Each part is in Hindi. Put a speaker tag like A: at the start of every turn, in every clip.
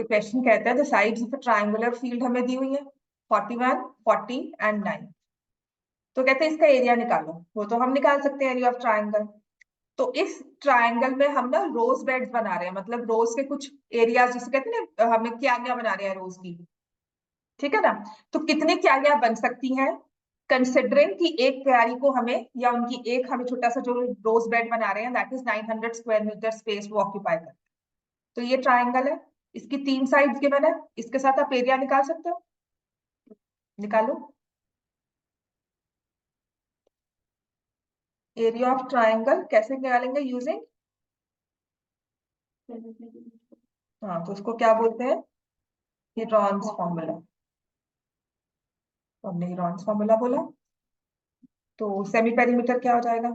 A: क्वेश्चन कहता है the sides of a triangular field हमें दी हुई है 41, 40 एंड 9। तो कहते हैं इसका एरिया निकालो। वो तो हम निकाल सकते हैं एरिया ऑफ ट्रायंगल। तो इस ट्रायंगल में हम ना रोज बेड्स बना रहे हैं, मतलब रोज के कुछ एरियाज जिसे कहते हैं ना, हमें क्यारियां बना रहे हैं रोज की। ठीक है ना। तो कितने क्यारियां बन सकती हैं कंसिडरिंग कि एक क्यारी को हमें, या उनकी एक हमें छोटा सा जो रोज बेड बना रहे हैं that is 900 square meter space वो ऑक्यूपाई करते हैं। तो ये ट्रायंगल है, इसकी 3 साइड्स गिवन है, इसके साथ आप एरिया निकाल सकते हो। निकालो एरिया ऑफ ट्रायंगल। कैसे निकालेंगे? यूजिंग, हाँ तो उसको क्या बोलते हैं? हीरॉन्स फॉर्मूला। तो हमने हीरॉन्स फॉर्मूला बोला। तो सेमी पेरीमीटर क्या हो जाएगा?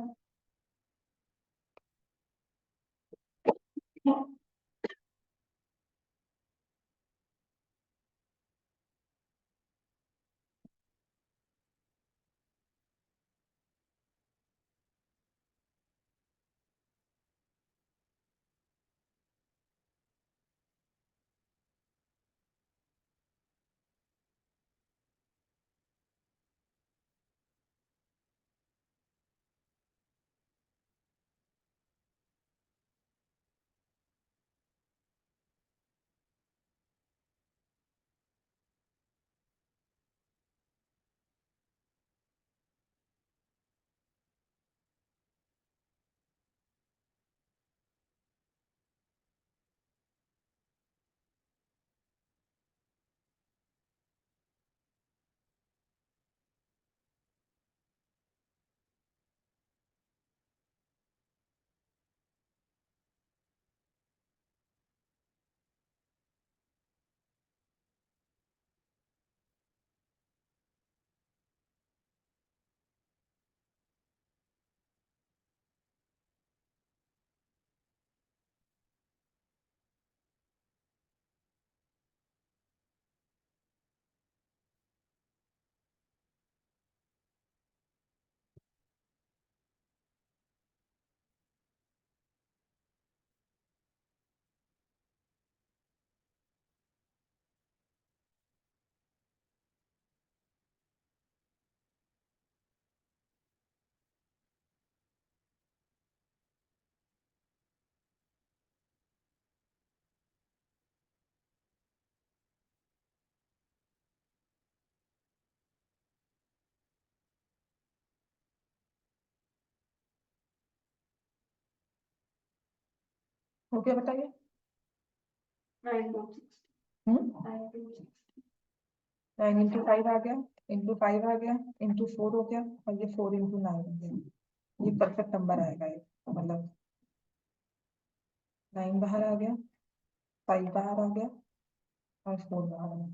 A: हो गया बताइए। 9 इंटू 5 आ गया, इंटू 5 आ गया, इंटू 4 हो गया, और ये 4 इंटू 9 हो गया। ये परफेक्ट नंबर आएगा ये, मतलब 9 बाहर आ गया, 5 बाहर आ गया, और 4 बाहर आ गया।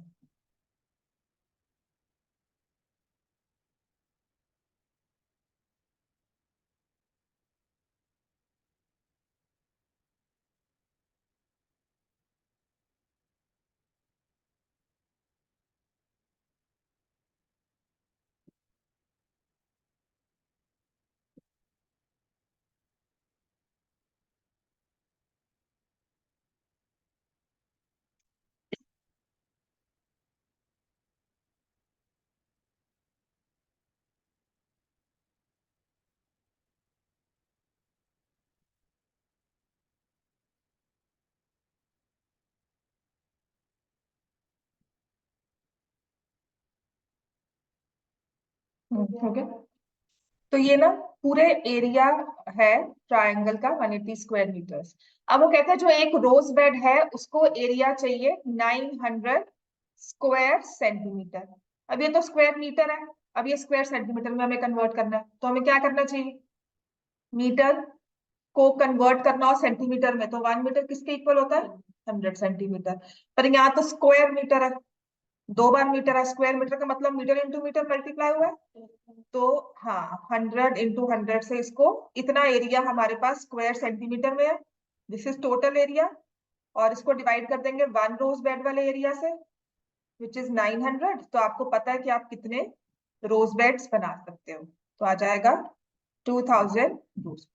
A: हो गया। तो ये ना पूरे एरिया है ट्रायंगल का 180 स्क्वायर मीटर्स। अब वो कहता है जो एक रोज बेड है उसको एरिया चाहिए 900 स्क्वायर सेंटीमीटर। अब ये तो स्क्वायर मीटर है, अब ये स्क्वायर सेंटीमीटर में हमें कन्वर्ट करना है, तो हमें क्या करना चाहिए? मीटर को कन्वर्ट करना हो सेंटीमीटर में, तो 1 मीटर किसके इक्वल होता है? 100 सेंटीमीटर। पर यहाँ तो स्क्वायर मीटर है, 2 बार मीटर है, स्क्वायर मीटर का मतलब मीटर इंटू मीटर मल्टीप्लाई हुआ है। तो हाँ 100 इंटू 100 से इसको इतना एरिया हमारे पास स्क्वायर सेंटीमीटर में है। This is total area. और इसको डिवाइड कर देंगे 1 रोज बेड वाले एरिया से विच इज 900। तो आपको पता है कि आप कितने रोज बेड्स बना सकते हो। तो आ जाएगा 2000 रोज।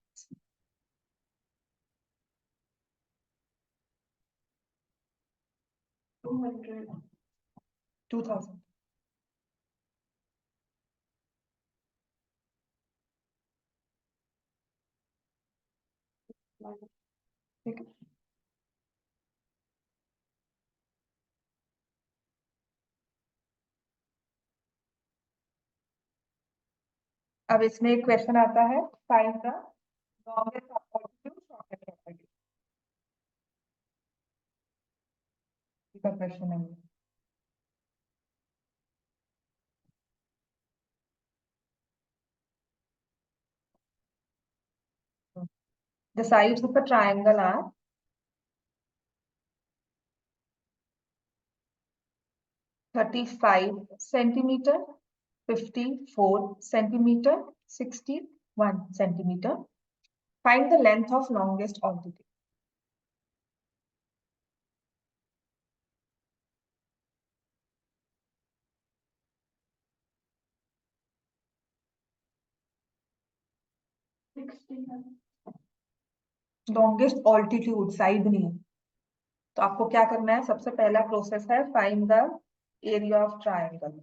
A: 2000। ठीक है, अब इसमें एक क्वेश्चन आता है, find the longest altitude shortest altitude का क्वेश्चन है ये। The sides of the triangle are 35 centimeter, 54 centimeter, 61 centimeter. Find the length of longest altitude. Longest altitude side नहीं है, तो आपको क्या करना है, सबसे पहला प्रोसेस है find the area of triangle.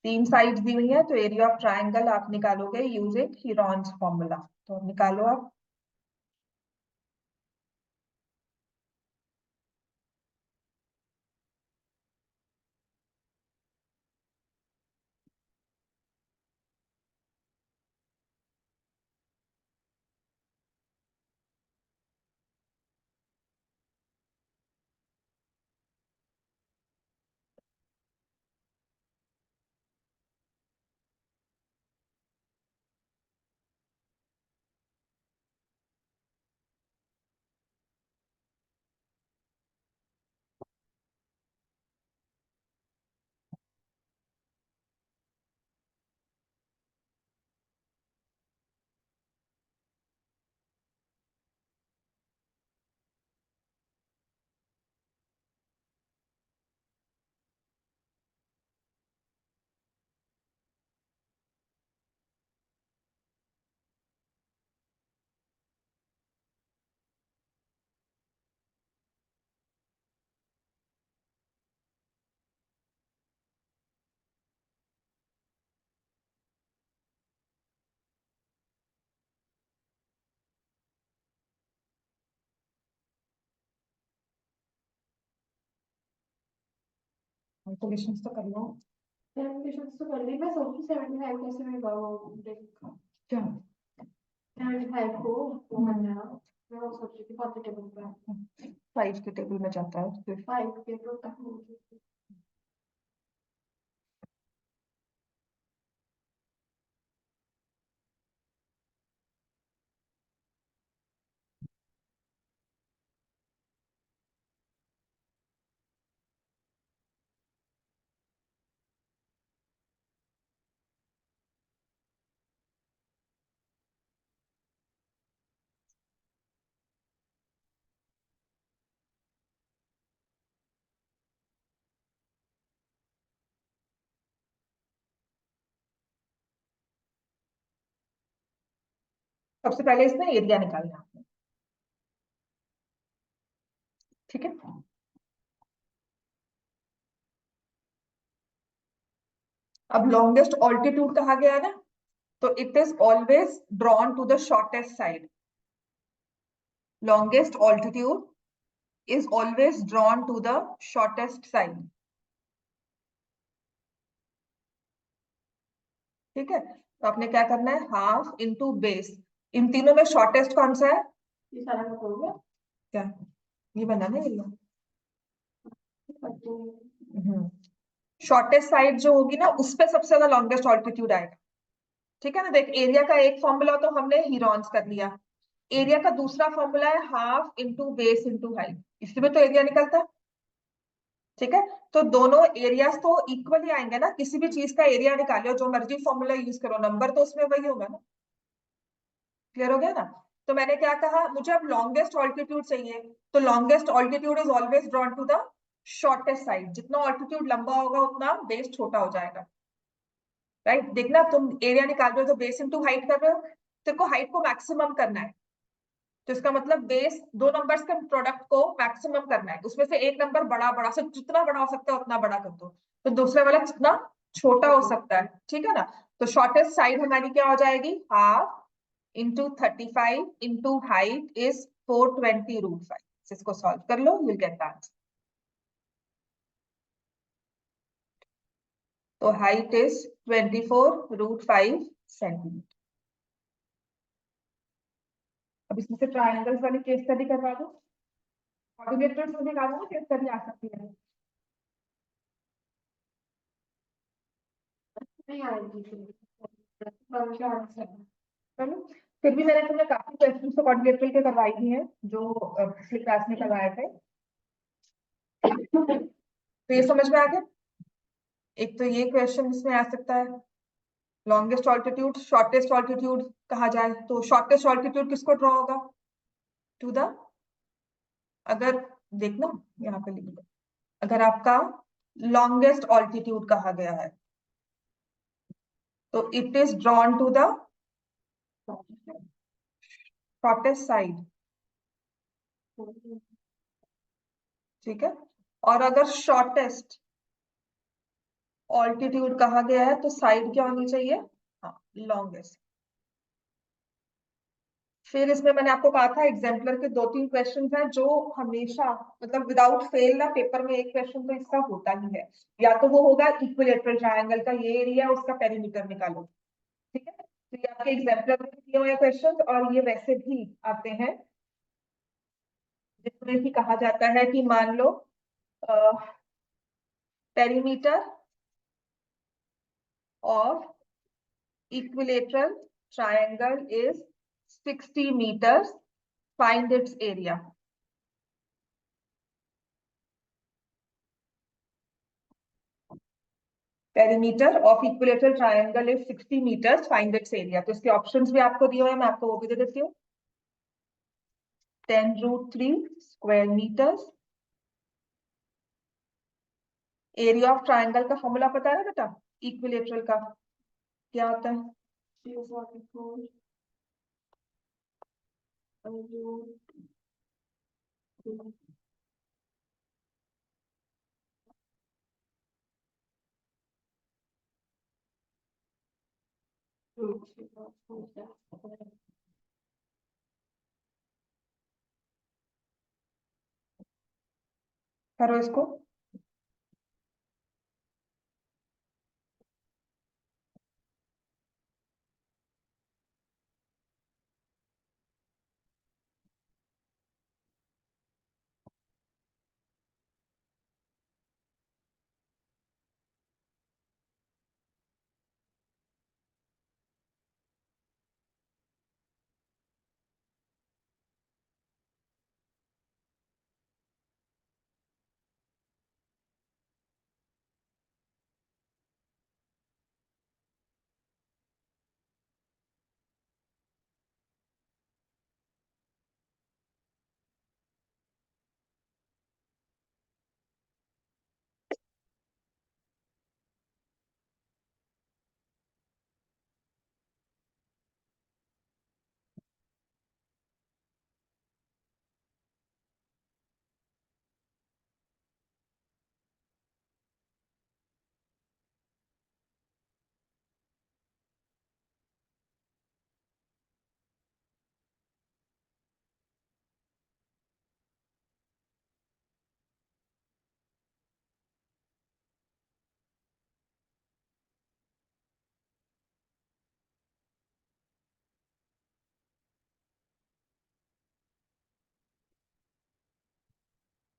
A: 3 sides दी हुई है, तो एरिया ऑफ ट्राइंगल आप निकालोगे यूजिंग हीरोन्स फॉर्मूला। तो निकालो आप। कैलकुलेशंस तो कर लो। कैलकुलेशंस तो कर ली, मैं सोचूं 75 कैसे मैं देखा क्या 75 को वो करना, मैं वो सोच रही थी 40 टेबल पे 5 के टेबल में जाता है, फिर 5 के तो तक सबसे पहले इसमें एरिया निकालना है, ठीक है। अब लॉन्गेस्ट ऑल्टीट्यूड कहा गया है ना, तो it is always drawn to the shortest साइड। Longest altitude is always drawn to the shortest side, ठीक है। तो आपने क्या करना है, हाफ इंटू बेस। इन तीनों में शॉर्टेस्ट कौन सा है, ये सारा हो गया क्या, ये बना ना ये। शॉर्टेस्ट साइड जो होगी ना, उस पे सबसे ज्यादा लॉन्गेस्ट ऑल्टीट्यूड आएगा, ठीक है ना। देख, एरिया का एक फॉर्मूला तो हमने हीरोन्स कर लिया, एरिया का दूसरा फॉर्मूला है half into base into height, इसमें तो एरिया निकलता है, ठीक है। तो दोनों एरियाज तो इक्वली आएंगे ना, किसी भी चीज का एरिया निकालो, जो मर्जी फॉर्मूला यूज करो, नंबर तो उसमें वही होगा ना। क्लियर हो गया ना। तो मैंने क्या कहा, मुझे अब लॉन्गेस्ट ऑल्टीट्यूड चाहिए, तो longest altitude is always drawn to the shortest साइड। जितना ऑल्टीट्यूड लंबा होगा उतना बेस छोटा हो जाएगा, राइट। देखना, तुम एरिया निकाल रहे हो तो बेस इंटू हाइट कर रहे हो, तेरे को हाइट को मैक्सिमम करना है, तो इसका मतलब बेस दो नंबर्स के प्रोडक्ट को मैक्सिमम करना है, उसमें से एक नंबर बड़ा बड़ा से जितना बड़ा हो सकता है उतना बड़ा कर दो, तो दूसरे वाला जितना छोटा हो सकता है, ठीक है ना। तो शॉर्टेस्ट साइड हमारी क्या हो जाएगी, half into 35 into height is 420√5। इसको सॉल्व कर लो, यू विल गेट दैट। तो हाइट इज 24√5 सेंटीमीटर। अब इसमें से ट्राइंगल्स वाली केस स्टडी करवा दो, कोऑर्डिनेटर्स में भी ला दो, केस स्टडी आ सकती है। नहीं आएगी चलो, फिर भी मैंने तुम्हें काफी क्वेश्चन तो कोऑर्डिनेटर के करवाई दी हैं जो पिछली क्लास में करवाए थे। तो ये समझ में आ गया। एक तो ये क्वेश्चन इसमें आ सकता है, लॉन्गेस्ट ऑल्टीट्यूड शॉर्टेस्ट ऑल्टीट्यूड कहा जाए तो शॉर्टेस्ट ऑल्टीट्यूड किसको ड्रॉ होगा, टू द, अगर देखना यहाँ पे लिख दो, अगर आपका लॉन्गेस्ट ऑल्टीट्यूड कहा गया है तो it is drawn to the shortest साइड, ठीक है। और अगर शॉर्टेस्ट ऑल्टीट्यूड कहा गया है तो साइड क्या होनी चाहिए, हाँ लॉन्गेस्ट। फिर इसमें मैंने आपको कहा था एग्जाम्पलर के दो तीन क्वेश्चन हैं जो हमेशा मतलब विदाउट फेल ना पेपर में एक क्वेश्चन तो इसका होता ही है, या तो वो होगा इक्विलेटरल ट्रायंगल का ये एरिया उसका पेरीमीटर निकालो, ठीक है। तो ये आपके एग्जाम्पलर में दिए हुए क्वेश्चन, और ये वैसे भी आते हैं जिसमें भी कहा जाता है कि मान लो perimeter of equilateral triangle is 60 meters, find its area। perimeter of equilateral triangle is 60 meters, find its area। तो इसके ऑप्शंस भी आपको दिए हुए हैं, मैं आपको वो भी दे देती हूँ। 10√3 square metres. Area of triangle का फॉर्मूला पता है ना बेटा, इक्विलेटरल का क्या होता है, करो इसको।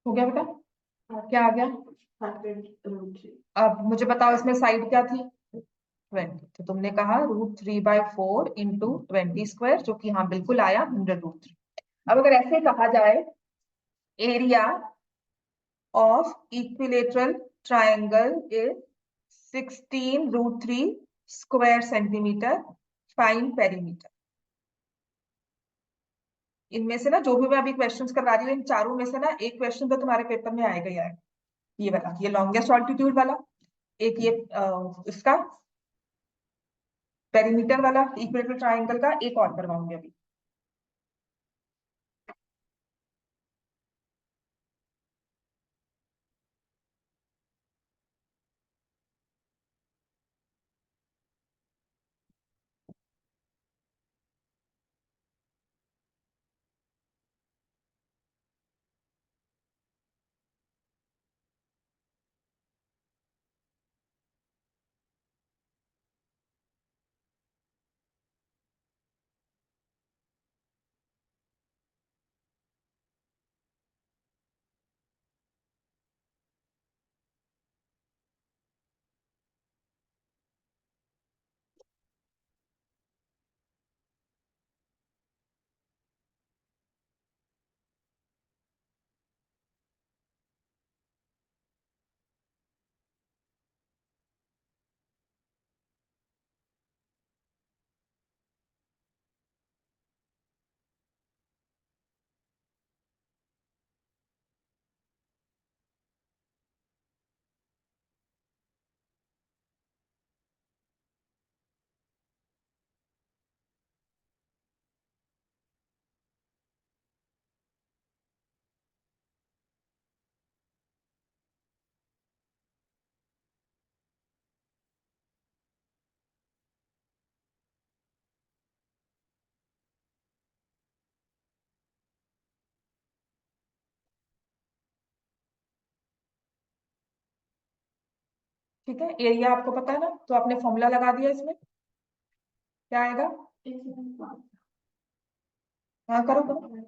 A: हो गया बेटा, क्या आ गया, 100√3। अब मुझे बताओ इसमें साइड क्या थी, 20। तो तुमने कहा √3/4 इंटू 20 स्क्वायर, जो कि हाँ बिल्कुल आया 100√3। अब अगर ऐसे कहा जाए area of equilateral triangle is 16√3 square centimetre, fine perimeter. इनमें से ना जो भी मैं अभी क्वेश्चंस करवा रही हूँ इन चारों में से ना एक क्वेश्चन तो तुम्हारे पेपर में आएगा ही आएगा, ये वाला, ये लॉन्गेस्ट ऑल्टीट्यूड वाला, एक ये इसका पेरीमीटर वाला इक्विलेटरल ट्राइंगल का, एक और करवाऊंगी अभी। ठीक है, एरिया आपको पता है ना, तो आपने फॉर्मूला लगा दिया इसमें, क्या आएगा? हाँ करो करो।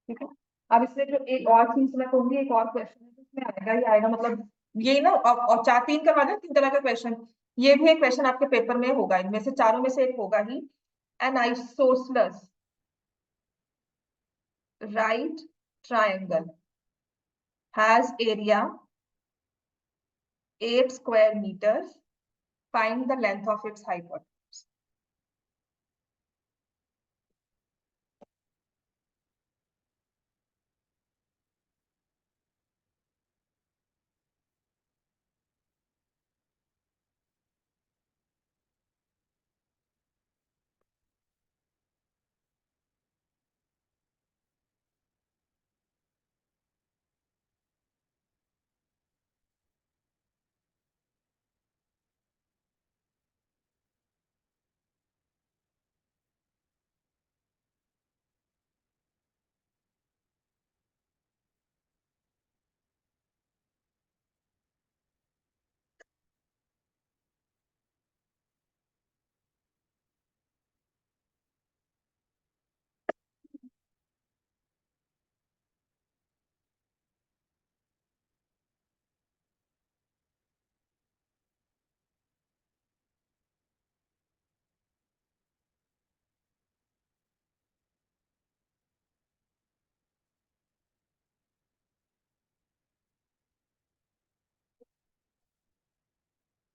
A: ठीक है, अब इसमें जो एक और चीज मैं कहूंगी, एक और क्वेश्चन है जिसमें आएगा ही आएगा, मतलब ये ना, और चार तीन करवा दें, तीन तरह का क्वेश्चन। ये भी एक क्वेश्चन आपके पेपर में होगा, इनमें से चारों में से एक होगा ही। An isosceles right triangle has area 8 square meters, find the length of its hypotenuse।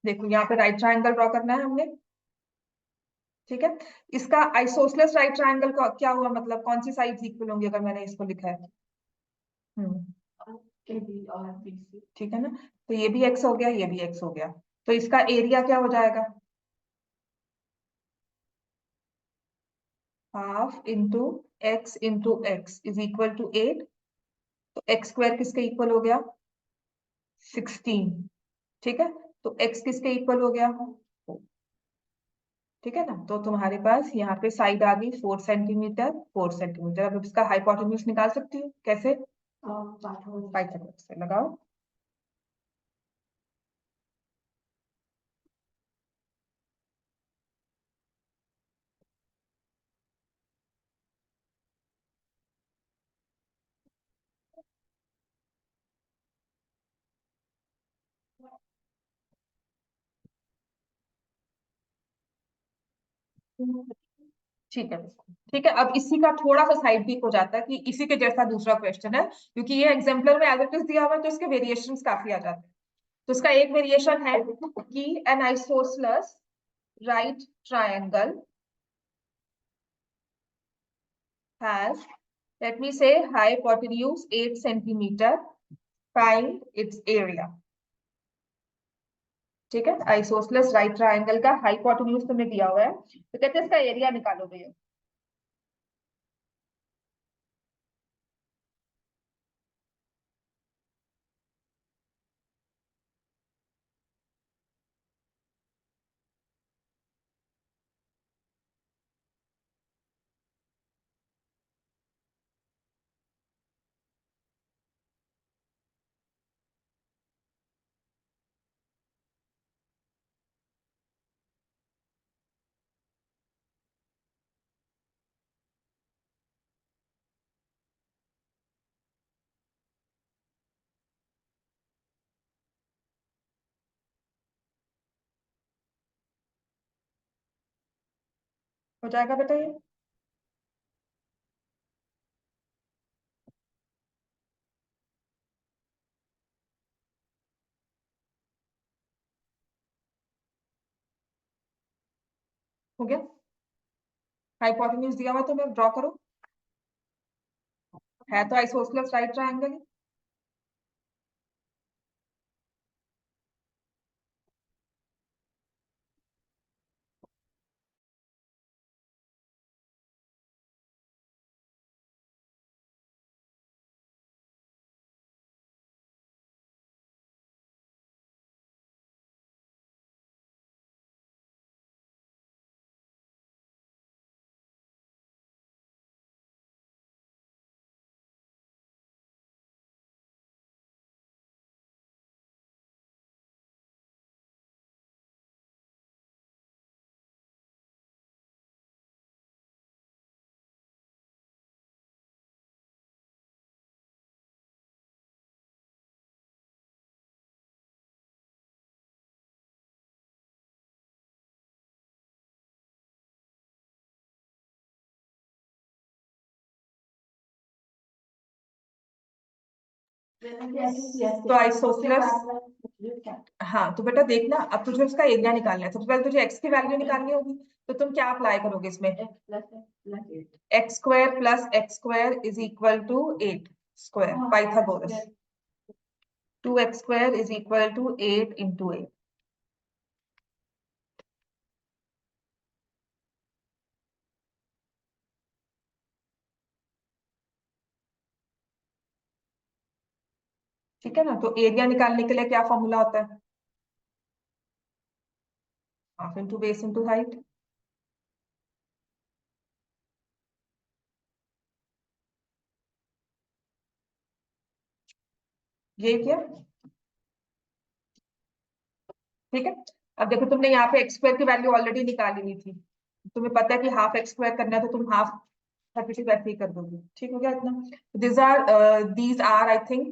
A: देखो यहाँ पे राइट ट्रायंगल ड्रॉ करना है हमने। ठीक है, इसका आइसोसलेस राइट ट्रायंगल का क्या हुआ, मतलब कौन सी साइड्स इक्वल होंगी अगर मैंने इसको लिखा है? हम्म, ए बी और बी सी, ठीक है ना। तो ये भी एक्स हो गया, ये भी एक्स हो गया। तो इसका एरिया क्या हो जाएगा? Half into x is equal to 8। तो एक्स स्क्वायर किसके इक्वल हो गया? 16। ठीक है, तो एक्स किसके इक्वल हो गया? ठीक है ना, तो तुम्हारे पास यहाँ पे साइड आ गई 4 सेंटीमीटर 4 सेंटीमीटर। अब इसका हाइपोटेन्यूज निकाल सकती हूँ कैसे? पाइथागोरस से लगाओ। ठीक है, ठीक है, अब इसी का थोड़ा सा साइड पिक हो जाता है कि इसी के जैसा दूसरा क्वेश्चन है, क्योंकि ये एग्जाम्पलर में एज इट इज दिया हुआ है, तो इसके वेरिएशंस काफी आ जाते हैं। तो इसका एक वेरिएशन है कि an isosceles right triangle has, let me say, hypotenuse 8 centimeter, find its area। ठीक है, आइसोसलेस राइट ट्रायंगल का हाइपोटेन्यूज तुम्हें दिया हुआ है, तो कहते हैं इसका एरिया निकालो भैया। हो जाएगा बताइए? हो गया, हाइपोटेन्यूज दिया हुआ है, तो मैं ड्रॉ करो। है तो आइसोसलेस राइट ट्रायंगल। तो आइसोसेलेस, हाँ तो बेटा देखना, अब तुझे उसका एरिया निकालना है। सबसे पहले तुझे एक्स की वैल्यू निकालनी होगी, तो तुम क्या अप्लाई करोगे इसमें? X square plus x square is equal to 8 square, Pythagoras. 2x square is equal to 8 into 8। ठीक है ना? तो एरिया निकालने के लिए क्या फॉर्मूला होता है? Half into base into height. ये क्या? ठीक है। अब देखो तुमने यहाँ पे एक्स स्क्वायर की वैल्यू ऑलरेडी निकाली हुई थी, तुम्हें पता है कि हाफ एक्स स्क्वायर करना है, तो तुम हाफ 32 वैसे ही कर दोगे। ठीक हो गया इतना? These are I think